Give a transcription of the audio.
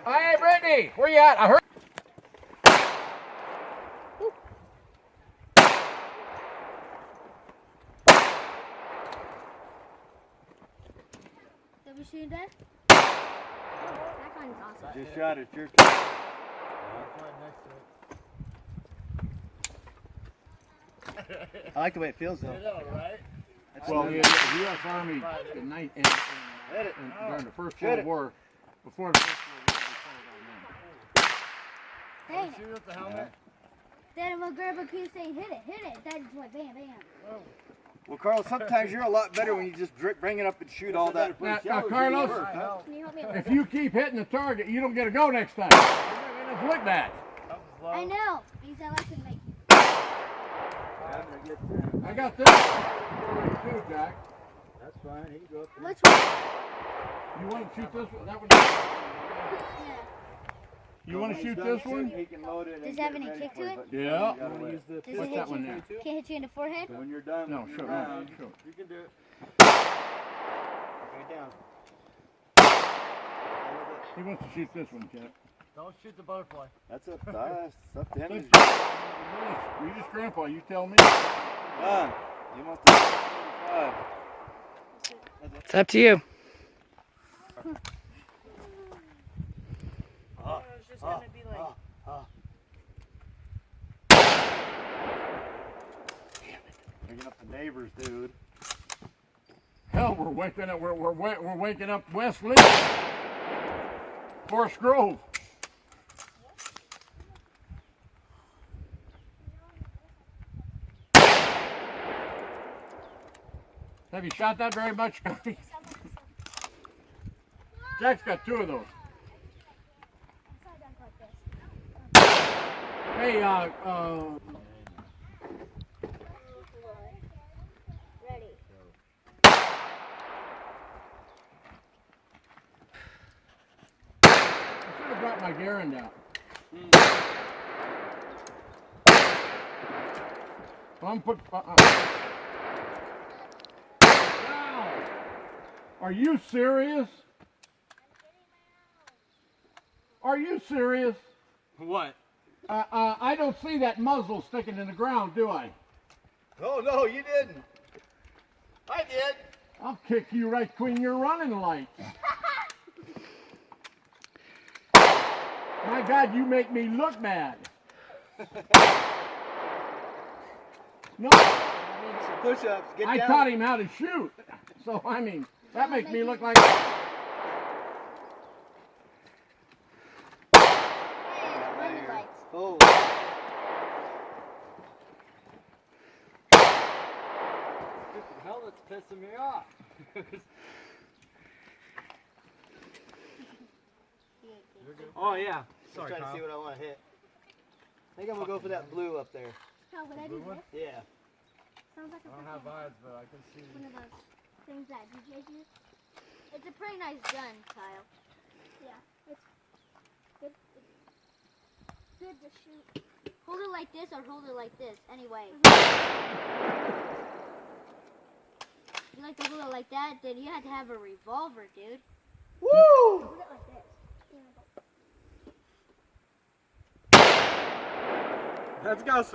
Hey, Brittany, where you at? I heard. Did we shoot that? That one's awesome. Just shot it. Your turn. I like the way it feels though. Well, the U.S. Army during the First World War, before the First World War, Dang it. Shoot at the helmet. Then I'm gonna grab a piece and hit it. That just went bam, bam. Well, Carl, sometimes you're a lot better when you just bring it up and shoot all that. Now, Carlos, Can you help me? if you keep hitting the target, you don't get to go next time. It doesn't look bad. I know. Because I like to make. I got this one too, Jack. That's fine. He can go up there. Which one? You want to shoot this one? That one? Yeah. You want to shoot this one? He can load it. Does it have any kick to it? Yeah. Does it What's hit that you? one there? Can it hit you in the forehead? When you're done. No, sure, no, sure. You can do it. Right down. He wants to shoot this one, Jack. Don't shoot the butterfly. That's up to us. It's up to him. You just grandpa, you tell me. Done. He wants to. 5. It's up to you. Just gonna be like, Bringing up the neighbors, dude. Hell, we're waking up Wesley, Forest Grove. Have you shot that very much? Jack's got 2 of those. Hey, Ready. I should have brought my Garand out. Well, I'm put. Wow. Are you serious? Are you serious? What? I don't see that muzzle sticking in the ground, do I? Oh, no, you didn't. I did. I'll kick you right between your running lights. My God, you make me look bad. No, Some push-ups. Get I down. taught him how to shoot. So, I mean, that makes me look like... Running lights. Oh. The hell that's pissing me off. Oh yeah. Just Sorry, trying to Kyle. see what I want to hit. I think I'm going to go for that blue up there. How would I do this? Yeah. Sounds like a I don't have freaking- eyes, but I can see. one of those things that DJs use. It's a pretty nice gun, Kyle. Yeah, it's good. It's good to shoot. Hold it like this or hold it like this. Anyway. If you like to hold it like that, then you have to have a revolver, dude. Woo! Hold it like this. That's got some